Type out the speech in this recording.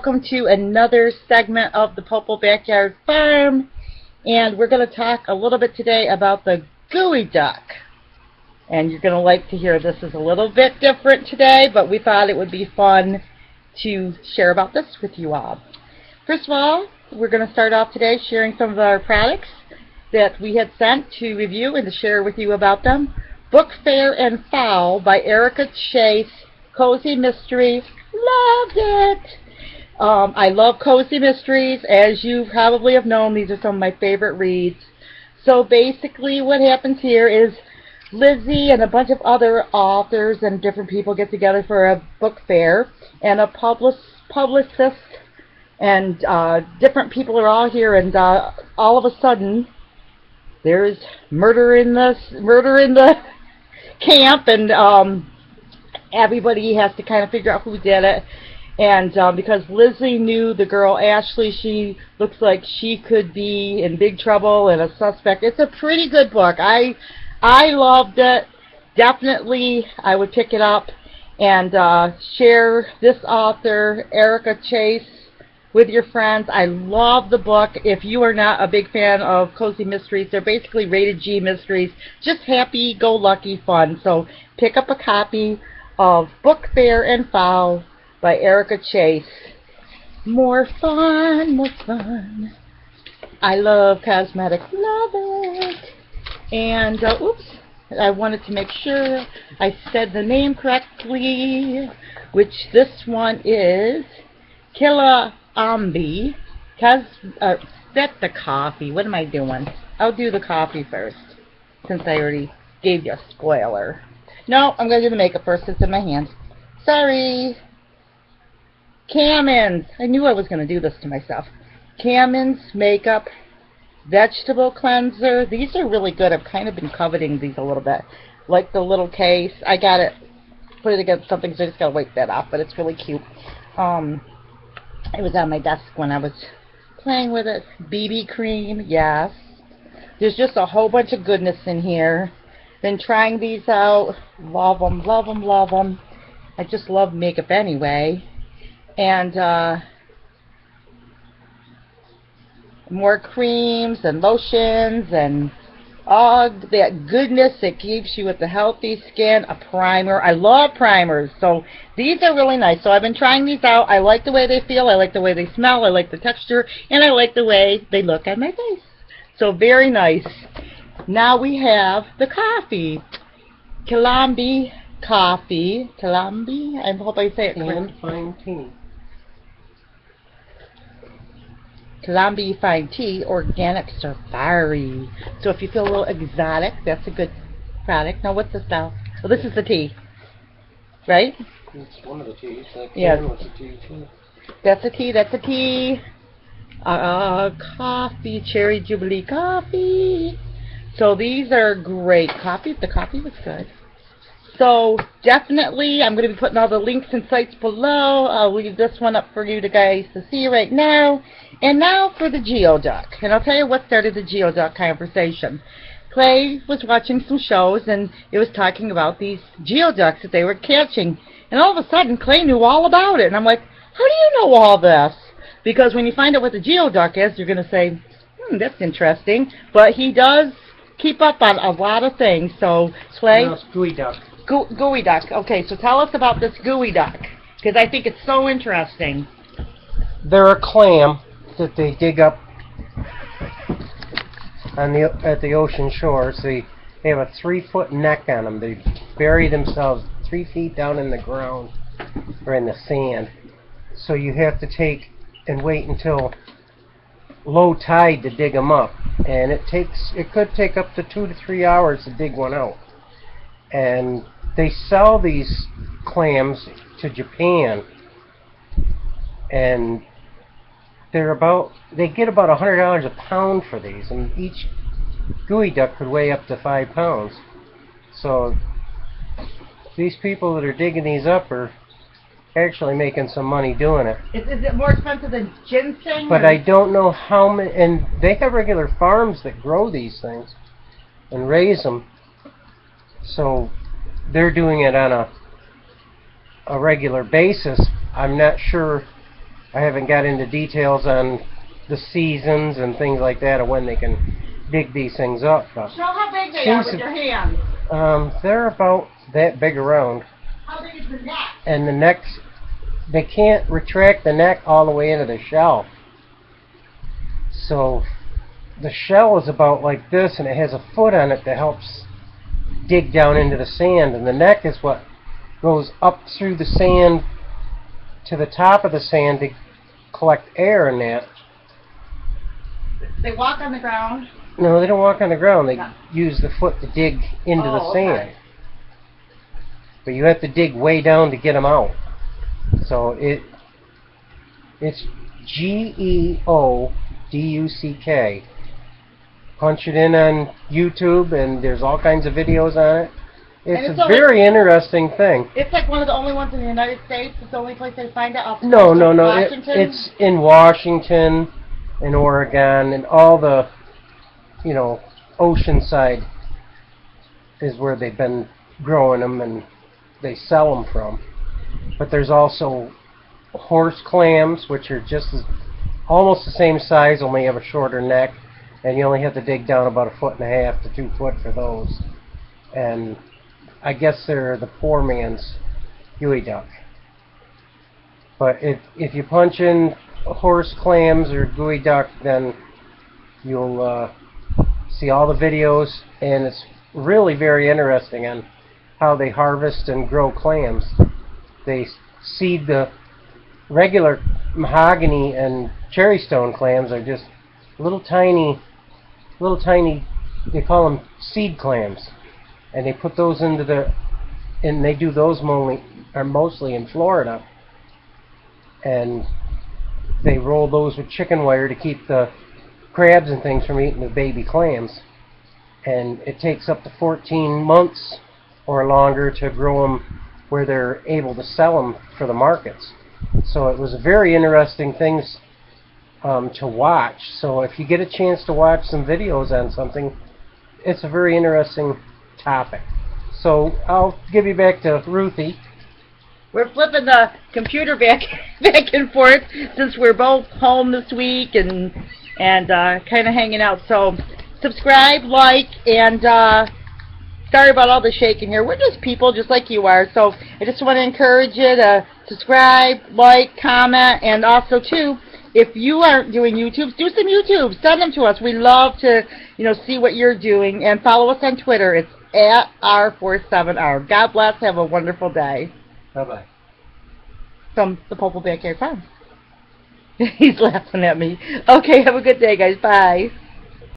Welcome to another segment of the Popo Backyard Farm, and we're going to talk a little bit today about the gooey duck. And you're going to like to hear this is a little bit different today, but we thought it would be fun to share about this with you all. First of all, we're going to start off today sharing some of our products that we had sent to review and to share with you about them. Book Fair and Fowl by Erica Chase, Cozy Mystery. Loved it! I love cozy mysteries. As you probably have known, these are some of my favorite reads. So basically what happens here is Lizzie and a bunch of other authors and different people get together for a book fair, and a publicist and different people are all here, and all of a sudden there's murder in the camp, and everybody has to kind of figure out who did it. And because Lizzie knew the girl Ashley, she looks like she could be in big trouble and a suspect. It's a pretty good book. I loved it. Definitely I would pick it up and share this author, Erica Chase, with your friends. I love the book. If you are not a big fan of cozy mysteries, they're basically rated G mysteries, just happy-go-lucky fun. So pick up a copy of Book Fair and Fowl by Erica Chase. More fun, more fun. I love cosmetics, love it. And, oops, I wanted to make sure I said the name correctly, which this one is Killa Ambi. That's the coffee. What am I doing? I'll do the coffee first, since I already gave you a spoiler. No, I'm going to do the makeup first. It's in my hand. Sorry. Cammins. I knew I was going to do this to myself. Cammins Makeup Vegetable Cleanser. These are really good. I've kind of been coveting these a little bit. Like the little case. I got it. Put it against something, so I just got to wipe that off. But it's really cute. It was on my desk when I was playing with it. BB cream. Yes. There's just a whole bunch of goodness in here. Been trying these out. Love them, love them, love them. I just love makeup anyway. And more creams and lotions and all that goodness that keeps you with the healthy skin. A primer. I love primers. So these are really nice. So I've been trying these out. I like the way they feel. I like the way they smell. I like the texture. And I like the way they look on my face. So very nice. Now we have the coffee. Kilambi coffee. Kilambi? I hope I say it correctly. Fine tea. Kilambi Fine Tea Organic Safari. So if you feel a little exotic, that's a good product. Now what's this now? Oh, this is the tea. Right? It's one of the teas. Yes. A tea too. That's a tea, that's a tea. Coffee, Cherry Jubilee coffee. So these are great. The coffee was good. So definitely, I'm going to be putting all the links and sites below. I'll leave this one up for you guys to see right now. And now for the Geo Duck. And I'll tell you what started the Geo Duck conversation. Clay was watching some shows, and it was talking about these Geo Ducks that they were catching. And all of a sudden, Clay knew all about it. And I'm like, how do you know all this? Because when you find out what the Geo Duck is, you're going to say, that's interesting. But he does keep up on a lot of things. So, Clay? No, it's gooey duck. Gooey duck. Okay, so tell us about this gooey duck, because I think it's so interesting. They're a clam that they dig up on at the ocean shores. They have a 3-foot neck on them. They bury themselves 3 feet down in the ground or in the sand. So you have to take and wait until low tide to dig them up, and it could take up to 2 to 3 hours to dig one out. And they sell these clams to Japan, and they get about $100 a pound for these, and each gooey duck could weigh up to 5 pounds. So these people that are digging these up are actually making some money doing it. Is it more expensive than ginseng? But I don't know how many, and they have regular farms that grow these things and raise them. So they're doing it on a regular basis. I'm not sure I haven't got into details on the seasons and things like that of when they can dig these things up. But show how big they are with your hands. They're about that big around. How big is the neck? And the necks, they can't retract the neck all the way into the shell. So the shell is about like this, and it has a foot on it that helps dig down into the sand, and the neck is what goes up through the sand to the top of the sand to collect air in that. They walk on the ground? No, they don't walk on the ground. They use the foot to dig into the sand. Okay. But you have to dig way down to get them out. So it's Geoduck. Punch it in on YouTube, and there's all kinds of videos on it. It's a very interesting thing. It's like one of the only ones in the United States. It's the only place they find it. No. It's in Washington, in Oregon, and all the, ocean side is where they've been growing them, and they sell them from. But there's also horse clams, which are almost the same size, only have a shorter neck, and you only have to dig down about 1.5 to 2 foot for those. And I guess they're the poor man's Geo Duck. But if you punch in horse clams or Geo Duck, then you'll see all the videos, and it's really very interesting on how they harvest and grow clams. They seed the regular mahogany and cherrystone clams are just little tiny, they call them seed clams. And they put those and they do those mostly in Florida. And they roll those with chicken wire to keep the crabs and things from eating the baby clams. And it takes up to 14 months or longer to grow them where they're able to sell them for the markets. So it was a very interesting things to watch. So if you get a chance to watch some videos on something, it's a very interesting topic. So I'll give you back to Ruthie. We're flipping the computer back and forth since we're both home this week and kind of hanging out. So subscribe, like, and sorry about all the shaking here. We're just people just like you are. So I just want to encourage you to subscribe, like, comment, and also too, if you aren't doing YouTube, do some YouTube. Send them to us. We love to see what you're doing. And follow us on Twitter. It's @R47R. God bless. Have a wonderful day. Bye-bye. From the Popple Backyard Farm. He's laughing at me. Okay, have a good day, guys. Bye.